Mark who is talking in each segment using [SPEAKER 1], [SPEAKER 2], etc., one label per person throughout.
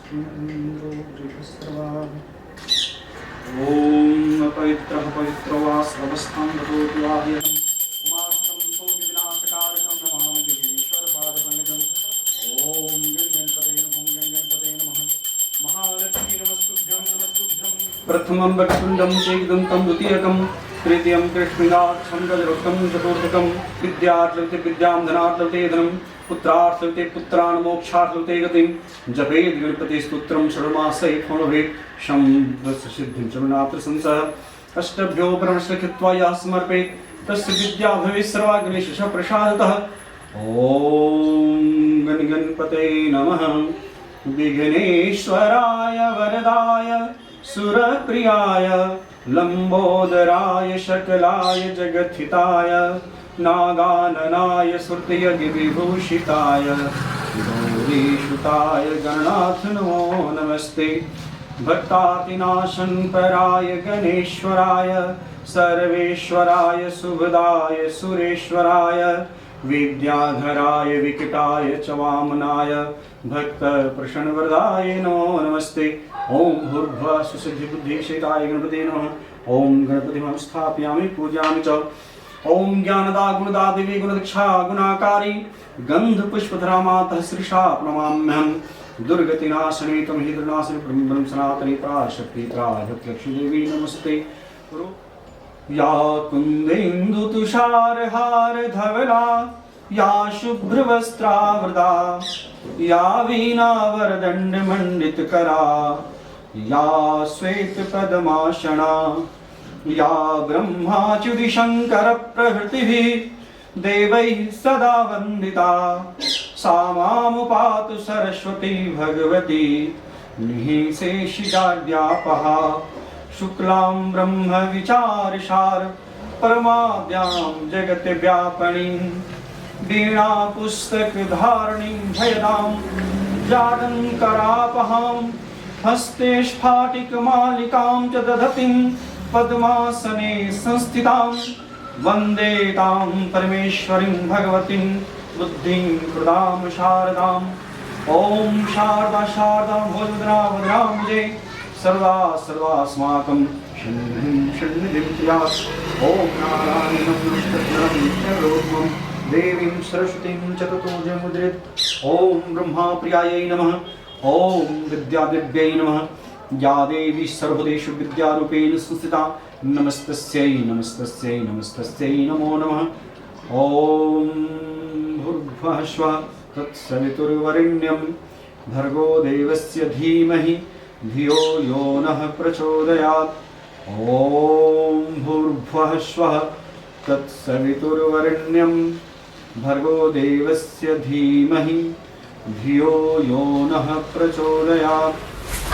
[SPEAKER 1] इन्द्रो बृहस्पतिर्वाह। ॐ पवित्रः पवित्रो वा सर्वस्थां गतोऽपि वाह्यम् उमास्तं भोगिविनाशकारकं नमामि विघ्नेश्वरपादपङ्कजम्। ॐ गणगणपतये नमः गणगणपतये नमः। महालक्ष्मी नमस्तुभ्यं नमस्तुभ्यं। प्रथमं वक्रतुण्डं चैकदन्तं द्वितीयकं तृतीयं कृष्णिकाक्षं गजरोक्तं चतुर्थकं विद्यार्थं विद्यां धनार्थं धनं पुत्रार्थं पुत्रान् मोक्षार्थं गतिं जपेत् गणपतिस्तोत्रं षड्मासे फणोभेत् शं शमनात्र संसः अष्टभ्यो परमश्रकृत्वा या समर्पेत् तस्य विद्या भवेत् सर्वा गणेशस्य प्रसादतः। ॐ गणगणपतये नमः। विघ्नेश्वराय वरदाय सुरप्रियाय लंबोदराय शकलाय जगद्धिताय नागाननाय श्रुतियज्ञविभूषिताय गौरीसुताय गणनाथ नमो नमस्ते। भक्तातिनाशनपराय गणेश्वराय सर्वेश्वराय शुभदाय सुरेश्वराय विद्याधराय विकटाय च वामनाय भक्तप्रसन्नवरदाय नमो नमस्ते। ओम भूर्भुवः सुसिद्धिबुद्धिविषयकाय गणपते नमः। ओम गणपतिं स्थापयामि पूजयामि च। ओम ज्ञानदा गुणदा देवी गुणदीक्षा गुणाकारी गंधपुष्पधरा मातः श्रीशा प्रणमाम्यहम्। दुर्गतिनाशने त्वं हितनाशने ब्रह्म सनातने पराशक्ति लक्ष्मी देवी नमस्ते। या कुन्देन्दु तुषारहार धवला या शुभ्रवस्त्रावृता या वीणावरदण्डमण्डितकरा या श्वेतपद्मासना या ब्रह्माच्युतिशङ्करप्रभृतिभिः देवैः सदा वन्दिता सा मामुपातु सरस्वती भगवती निःशेषिताद्यापहा शुक्लां ब्रह्म विचारसार परमाद्यां जगद्व्यापिनीं वीणा पुस्तकधारिणीं भयदां जाडङ्करापहां हस्ते स्फाटिकमालिकां च दधतीं पद्मासने संस्थितां वन्दे तां परमेश्वरीं भगवतीं बुद्धिं प्रदां शारदाम्। ॐ शारदा शारदा भोजवदना वदनाम्बुजे सर्वा सर्वास्माकं शन्निधिं शन्निधिं कुर्यात्। ॐ नारायणं नमस्कृत्य नित्यरूपं देवीं सरस्वतीं च ततो जयमुद्रेत्। ॐ ब्रह्माप्रियायै नमः। ॐ विद्यादिव्यै नमः। या देवी सर्वदेषु विद्यारूपेण संस्थिता नमस्तस्यै नमस्तस्यै नमस्तस्यै नमो नमः। ॐ भूर्भुवः स्वः तत्सवितुर्वरेण्यं भर्गो देवस्य धीमहि धियो यो नः प्रचोदयात्। ॐ भूर्भुवः स्वः तत्सवितुर्वरेण्यं भर्गो देवस्य धीमहि धियो यो नः प्रचोदयात्।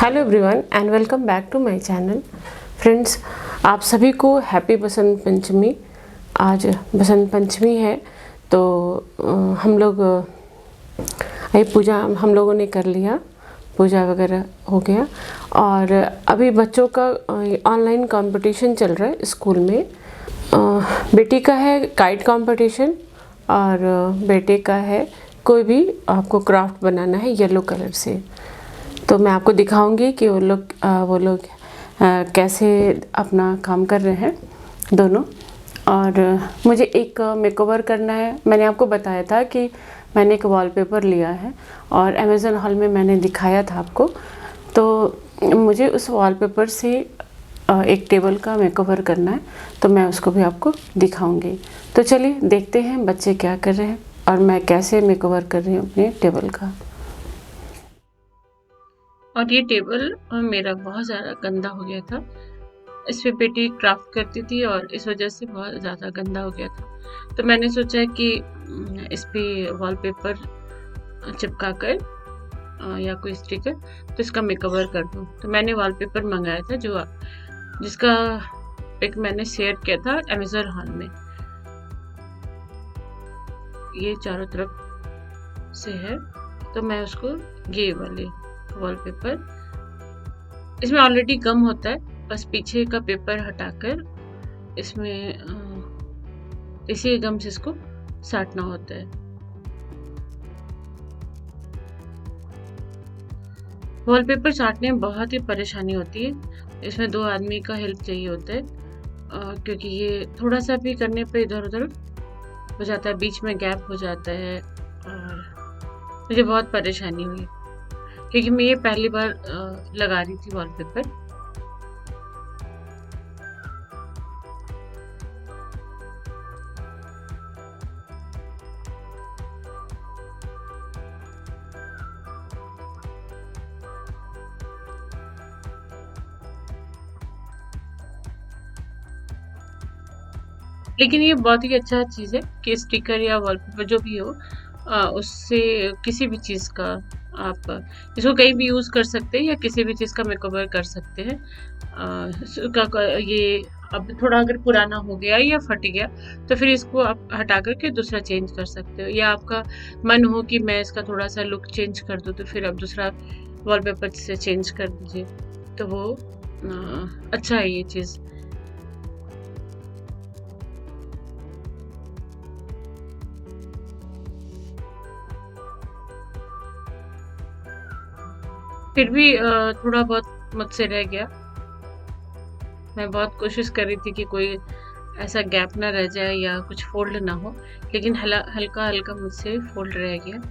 [SPEAKER 2] Hello everyone and welcome back to my channel. Friends, आप सभी को हैप्पी बसंत पंचमी। आज बसंत पंचमी है तो हम लोग ये पूजा हम लोगों ने कर लिया, पूजा वगैरह हो गया और अभी बच्चों का ऑनलाइन कंपटीशन चल रहा है स्कूल में। बेटी का है काइट कंपटीशन और बेटे का है कोई भी आपको क्राफ्ट बनाना है येलो कलर से। तो मैं आपको दिखाऊंगी कि वो लोग कैसे अपना काम कर रहे हैं दोनों। और मुझे एक मेकओवर करना है। मैंने आपको बताया था कि मैंने एक वॉलपेपर लिया है और अमेज़न हॉल में मैंने दिखाया था आपको। तो मुझे उस वॉलपेपर से एक टेबल का मेकओवर करना है, तो मैं उसको भी आपको दिखाऊंगी। तो चलिए देखते हैं बच्चे क्या कर रहे हैं और मैं कैसे मेकओवर कर रही हूँ अपने टेबल का। और ये टेबल मेरा बहुत ज़्यादा गंदा हो गया था। इस पे बेटी क्राफ्ट करती थी और इस वजह से बहुत ज़्यादा गंदा हो गया था। तो मैंने सोचा कि इस पे वॉलपेपर चिपका कर या कोई स्टिकर तो इसका मेकओवर कर दूँ। तो मैंने वॉलपेपर मंगाया था जिसका पिक मैंने शेयर किया था अमेज़न हॉल में। ये चारों तरफ से है तो मैं उसको ये वाले वॉलपेपर, इसमें ऑलरेडी गम होता है, बस पीछे का पेपर हटाकर इसमें इसी गम से इसको साटना होता है। वॉलपेपर साटने में बहुत ही परेशानी होती है, इसमें 2 आदमी का हेल्प चाहिए होता है, क्योंकि ये थोड़ा सा भी करने पे इधर उधर हो जाता है, बीच में गैप हो जाता है और मुझे बहुत परेशानी हुई क्योंकि मैं ये पहली बार लगा रही थी वॉलपेपर। लेकिन ये बहुत ही अच्छा चीज़ है कि स्टिकर या वॉलपेपर जो भी हो, उससे किसी भी चीज़ का आप इसको कहीं भी यूज़ कर सकते हैं या किसी भी चीज़ का मेकओवर कर सकते हैं। ये अब थोड़ा अगर पुराना हो गया या फट गया तो फिर इसको आप हटा करके दूसरा चेंज कर सकते हो, या आपका मन हो कि मैं इसका थोड़ा सा लुक चेंज कर दूँ तो फिर आप दूसरा वॉलपेपर से चेंज कर दीजिए, तो वो अच्छा है ये चीज़। फिर भी थोड़ा बहुत मुझसे रह गया। मैं बहुत कोशिश कर रही थी कि कोई ऐसा गैप ना रह जाए या कुछ फोल्ड ना हो, लेकिन हल्का हल्का मुझसे फोल्ड रह गया।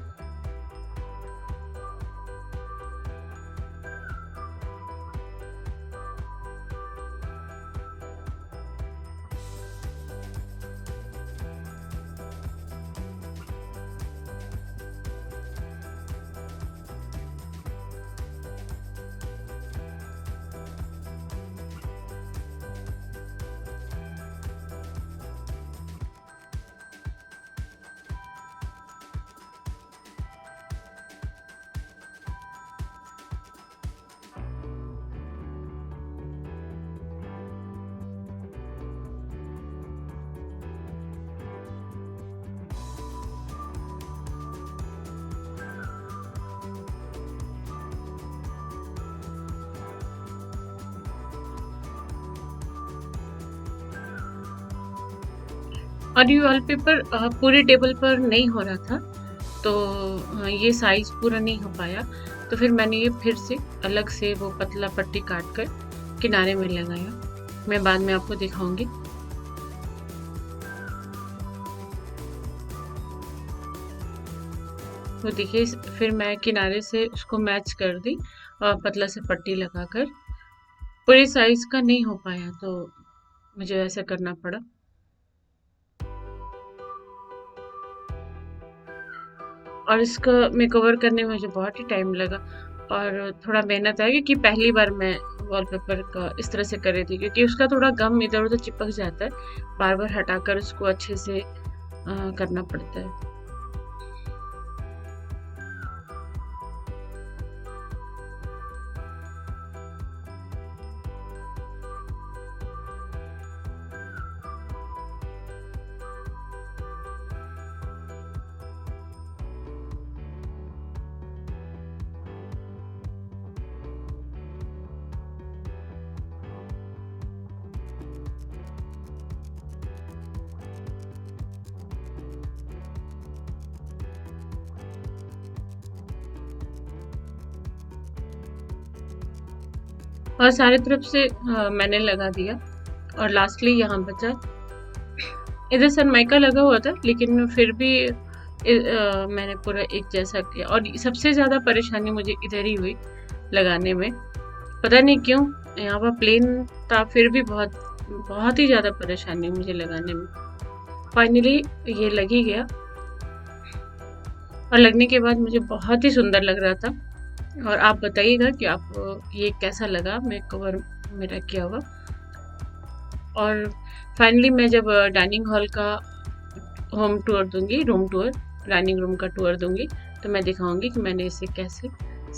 [SPEAKER 2] और ये वॉलपेपर पूरे टेबल पर नहीं हो रहा था, तो ये साइज़ पूरा नहीं हो पाया, तो फिर मैंने ये फिर से अलग से वो पतला पट्टी काट कर किनारे में लगाया। मैं बाद में आपको दिखाऊंगी। तो देखिए, फिर मैं किनारे से उसको मैच कर दी और पतला से पट्टी लगाकर। पूरे साइज़ का नहीं हो पाया तो मुझे ऐसा करना पड़ा। और इसका मेकओवर करने में मुझे बहुत ही टाइम लगा और थोड़ा मेहनत आई, क्योंकि पहली बार मैं वॉलपेपर का इस तरह से कर रही थी, क्योंकि उसका थोड़ा गम इधर उधर चिपक जाता है, बार बार हटाकर उसको अच्छे से करना पड़ता है। और सारे तरफ से मैंने लगा दिया और लास्टली यहाँ बचा। इधर सनमाइका लगा हुआ था, लेकिन फिर भी मैंने पूरा एक जैसा किया। और सबसे ज़्यादा परेशानी मुझे इधर ही हुई लगाने में, पता नहीं क्यों। यहाँ पर प्लेन था, फिर भी बहुत ही ज़्यादा परेशानी मुझे लगाने में। फाइनली ये लग ही गया और लगने के बाद मुझे बहुत ही सुंदर लग रहा था। और आप बताइएगा कि आपको ये कैसा लगा मेकओवर मेरा किया हुआ। और फाइनली मैं जब डाइनिंग हॉल का होम टूर दूंगी, रूम टूर, डाइनिंग रूम का टूर दूंगी, तो मैं दिखाऊंगी कि मैंने इसे कैसे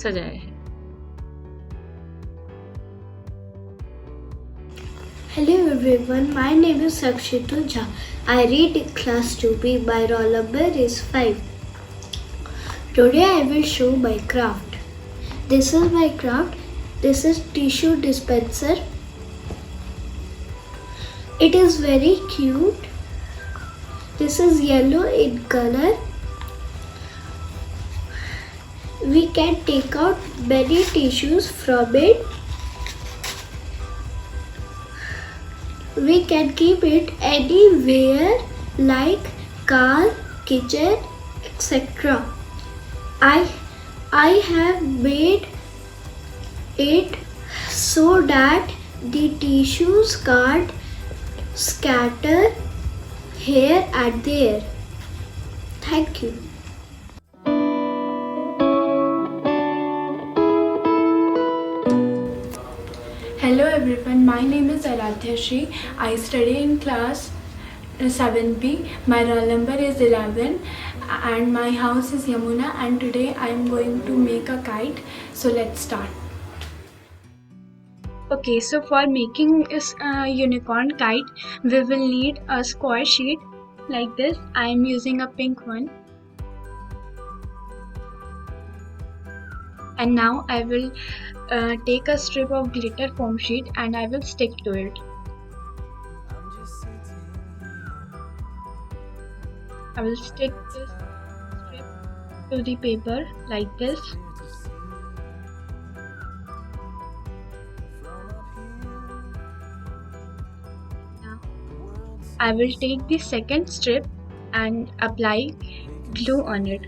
[SPEAKER 2] सजाया है।
[SPEAKER 3] Hello everyone, my name is Sakshitu Jha. I read class 2B. My roll number is 5. Today I will show my craft. This is my craft. This is tissue dispenser. It is very cute. This is yellow in color. we can take out many tissues from it. We can keep it anywhere like car, kitchen, etc. I have made it so that the tissues can't scatter here and there. Thank you.
[SPEAKER 4] Hello everyone, my name is Aradhya Shri. I study in class 7B. My roll number is 11 and my house is Yamuna, and today I am going to make a kite. So let's start. Okay, so for making this unicorn kite, we will need a square sheet like this. I am using a pink one. And now I will take a strip of glitter foam sheet and I will stick to it. I will stick this strip to the paper like this. Now I will take the second strip and apply glue on it.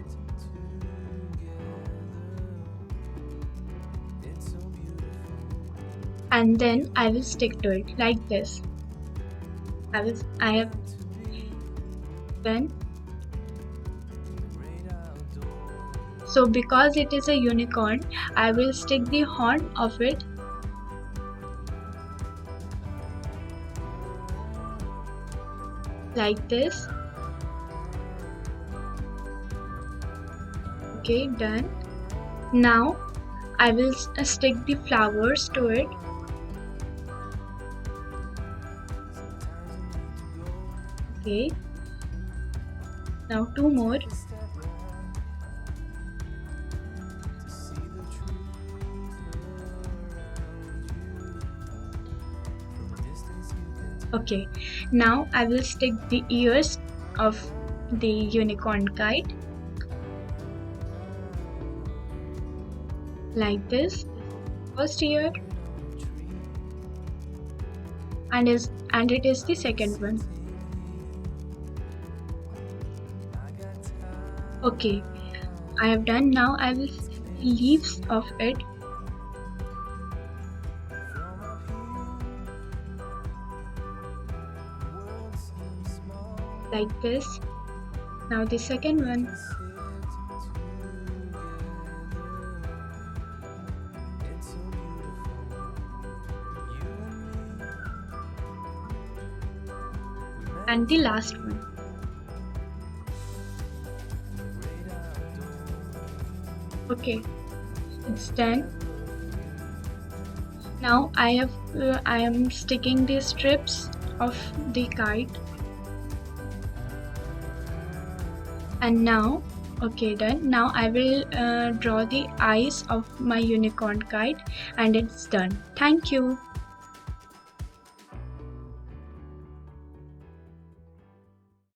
[SPEAKER 4] And then I will stick to it like this. I have done. So because it is a unicorn, I will stick the horn of it like this. Okay, done. Now I will stick the flowers to it. Okay, now two more. Okay, now I will stick the ears of the unicorn kite like this. First ear, and it is the second one. Okay, I have done. Now I will leaves of it. Like this. Now the second one. And the last one. Okay, it's done. Now I am sticking the strips of the kite. And now, okay, done. Now I will draw the eyes of my unicorn kite, and it's done. Thank you.